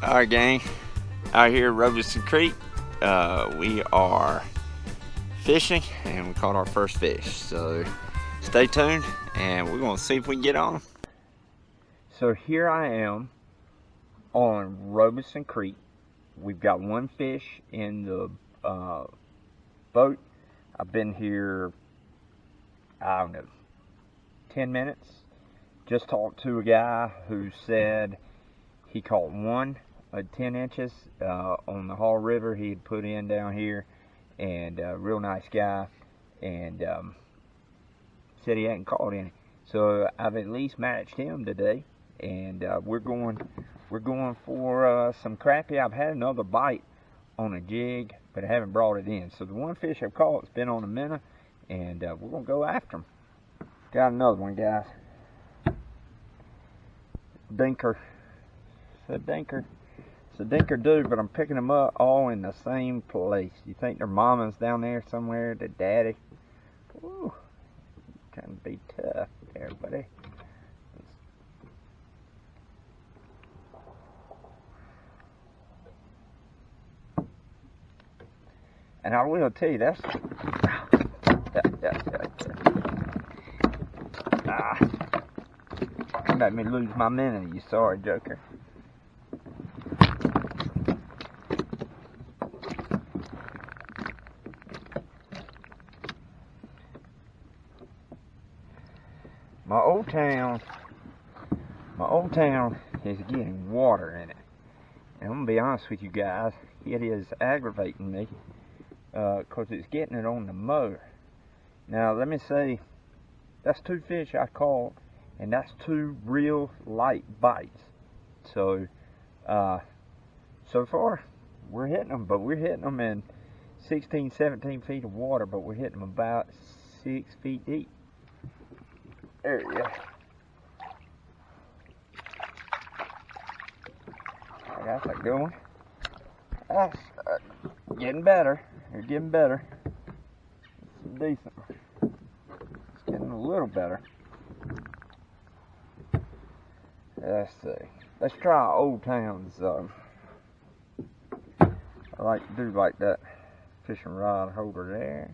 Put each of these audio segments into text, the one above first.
Alright, gang, out here at Robeson Creek, we are fishing and we caught our first fish. So stay tuned and we're going to see if we can get on them. So here I am on Robeson Creek. We've got one fish in the boat. I've been here, I don't know, 10 minutes. Just talked to a guy who said he caught one at 10 inches on the Hall River he had put in down here, and a real nice guy, and said he hadn't caught any. So I've at least matched him today, and we're going for some crappie. I've had another bite on a jig, but I haven't brought it in. So the one fish I've caught has been on a minnow, and we're gonna go after him. Got another one, guys. Dinker. It's a dinker. It's a dinker dude, but I'm picking them up all in the same place. You think their mama's down there somewhere, the daddy? Ooh, trying to be tough there, buddy. And I will tell you, that's made me lose my minute, you sorry joker. My old town is getting water in it. And I'm gonna be honest with you guys, it is aggravating me because it's getting it on the motor. Now let me say, that's two fish I caught, and that's two real light bites. So so far we're hitting them, but we're hitting them in 16, 17 feet of water, but we're hitting them about 6 feet deep. There you go. That's a good one. That's getting better. They're getting better. It's decent. It's getting a little better. Let's see. Let's try Old Town's. I like to do like that fishing rod holder there.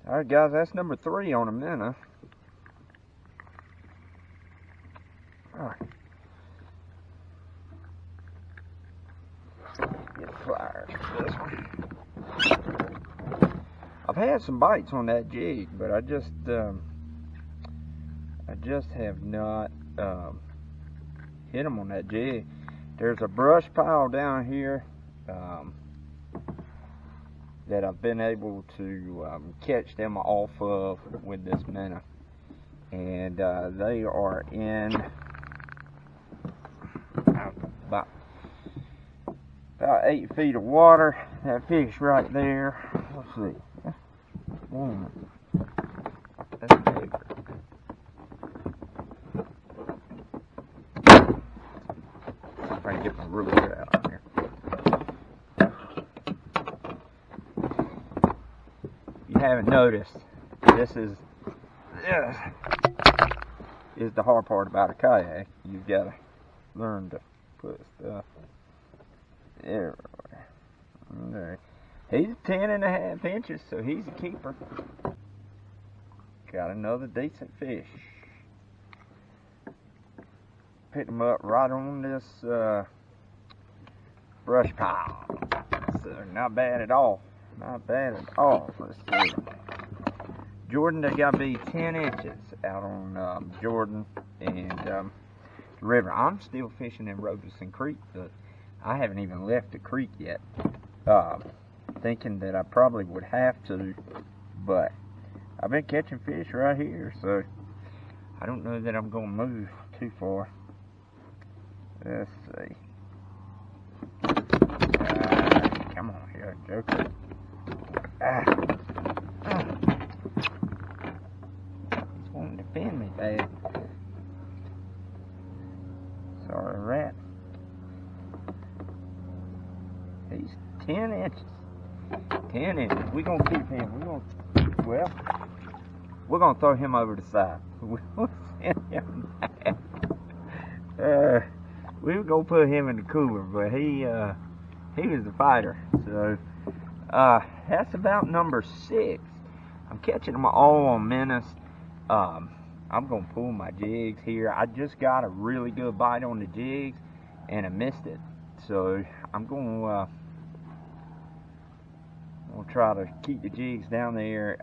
Alright, guys, that's number 3 on a minnow. Alright. Get pliers for this one. I've had some bites on that jig, but I just have not hit them on that jig. There's a brush pile down here that I've been able to catch them off of with this minnow, and they are in about 8 feet of water. That fish right there, let's see, that's one, that's big. I'm trying to get my ruler out of here. If you haven't noticed, this is the hard part about a kayak. You've got to learn to put stuff everywhere. There. He's 10.5 inches, so he's a keeper. Got another decent fish. Picked him up right on this brush pile. So not bad at all. Not bad at all. Let's see. Jordan, they got to be 10 inches out on Jordan and the river. I'm still fishing in Robeson Creek, but I haven't even left the creek yet. Thinking that I probably would have to, but I've been catching fish right here, so I don't know that I'm going to move too far. Let's see. Come on here, joker. He's wanting to bend me bad. Sorry, rat. He's 10 inches. 10 inches. We're going to keep him. We're going to throw him over the side. We'll send him back. we were gonna put him in the cooler, but he was the fighter. So that's about number 6. I'm catching them all on Menace. I'm gonna pull my jigs here. I just got a really good bite on the jigs and I missed it. So I'm gonna try to keep the jigs down there.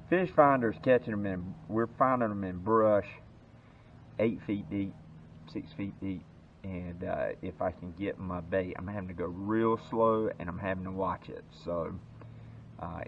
Fish finders catching them in, we're finding them in brush 8 feet deep, 6 feet deep. And if I can get my bait, I'm having to go real slow and I'm having to watch it. So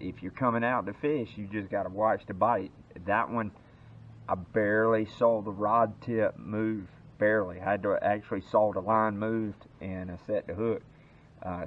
if you're coming out to fish, you just got to watch the bite. That one, I barely saw the rod tip move, barely. I had to actually saw the line moved and I set the hook.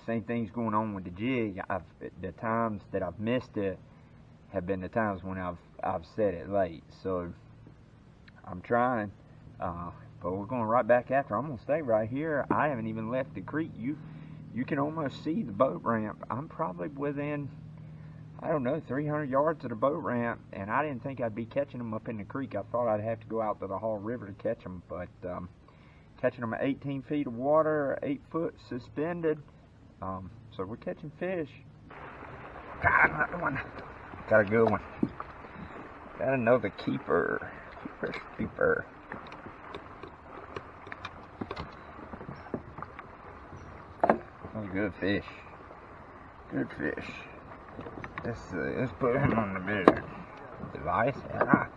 Same thing's going on with the jig. The times that I've missed it have been the times when I've set it late. So I'm trying, but we're going right back after. I'm gonna stay right here. I haven't even left the creek. You can almost see the boat ramp. I'm probably within, I don't know, 300 yards of the boat ramp, and I didn't think I'd be catching them up in the creek. I thought I'd have to go out to the Hall River to catch them, but catching them at 18 feet of water, 8 foot suspended. So we're catching fish. Got another one. Got a good one. Got another keeper. Keeper. Oh, good fish. Good fish. Let's put him on the bigger device. Yeah.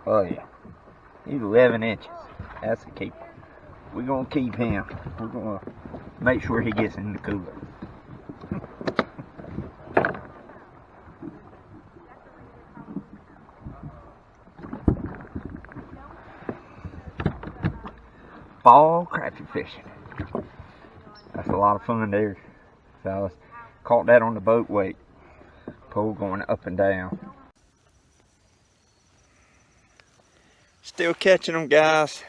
Oh yeah. He's 11 inches. That's a keeper. We're gonna keep him. We're gonna make sure he gets in the cooler. Fall crappie fishing. That's a lot of fun there, fellas. Caught that on the boat weight. Pole going up and down. Still catching them, guys.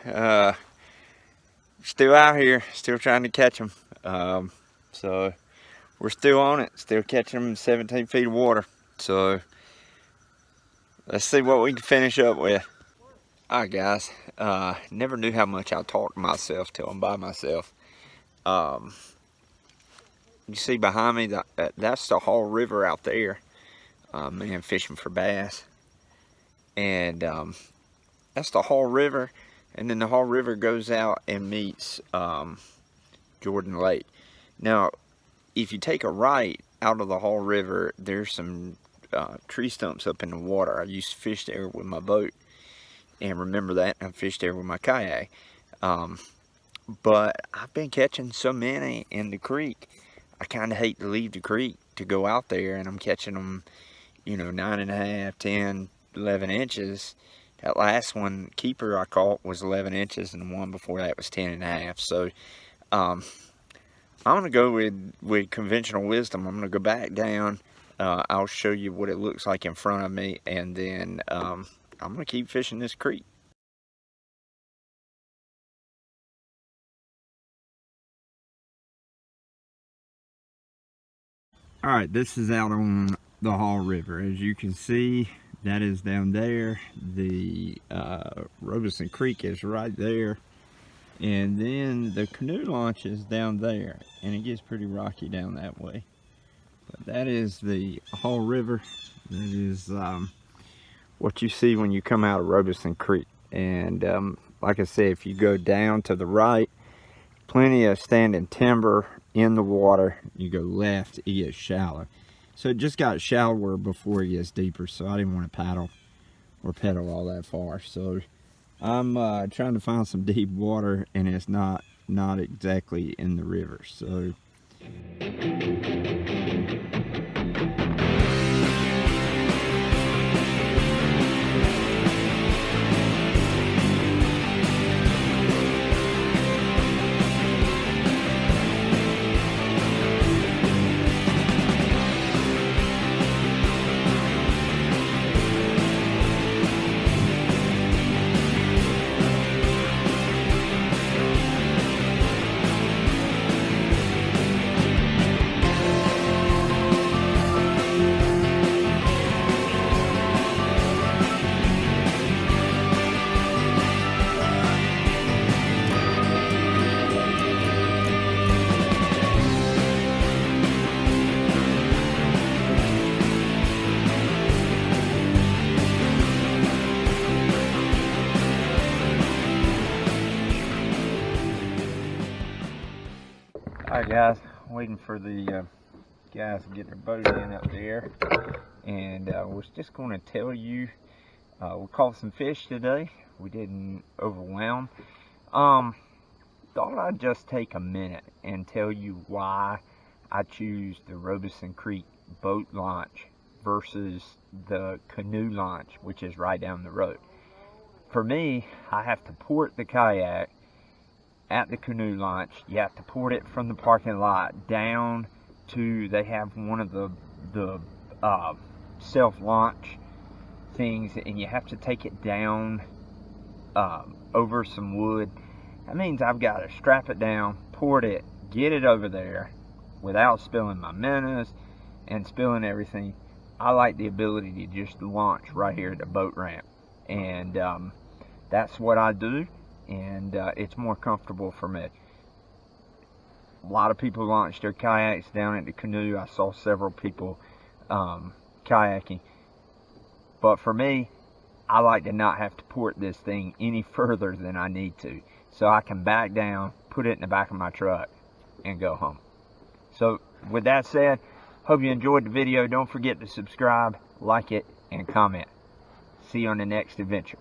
Still out here, still trying to catch them. So we're still on it, still catching them in 17 feet of water. So let's see what we can finish up with. Alright guys, never knew how much I talk to myself till I'm by myself. You see behind me, that's the Hall River out there. Man, fishing for bass. And that's the Hall River. And then the Hall River goes out and meets Jordan Lake. Now, if you take a right out of the Hall River, there's some tree stumps up in the water. I used to fish there with my boat. And remember that, I fished there with my kayak. But I've been catching so many in the creek. I kind of hate to leave the creek to go out there. And I'm catching them, you know, 9.5, 10, 11 inches. That last one, keeper I caught, was 11 inches, and the one before that was 10.5. So, I'm going to go with conventional wisdom. I'm going to go back down. I'll show you what it looks like in front of me, and then I'm going to keep fishing this creek. Alright, this is out on the Hall River. As you can see, that is down there. The Robeson Creek is right there. And then the canoe launch is down there. And it gets pretty rocky down that way. But that is the Hall River. That is what you see when you come out of Robeson Creek. And like I said, if you go down to the right, plenty of standing timber in the water. You go left, it gets shallow. So it just got shallower before it gets deeper, so I didn't want to paddle or pedal all that far. So I'm trying to find some deep water, and it's not exactly in the river. So Alright guys, waiting for the guys to get their boat in up there, and was just going to tell you we caught some fish today. We didn't overwhelm. Thought I'd just take a minute and tell you why I choose the Robeson Creek boat launch versus the canoe launch, which is right down the road. For me, I have to port the kayak at the canoe launch. You have to port it from the parking lot down to, they have one of the self-launch things, and you have to take it down over some wood. That means I've got to strap it down, port it, get it over there without spilling my menace and spilling everything. I like the ability to just launch right here at the boat ramp, and that's what I do, and it's more comfortable for me. A lot of people launch their kayaks down at the canoe. I saw several people kayaking, but for me, I like to not have to port this thing any further than I need to, so I can back down, put it in the back of my truck, and go home. So with that said, hope you enjoyed the video. Don't forget to subscribe, like it, and comment. See you on the next adventure.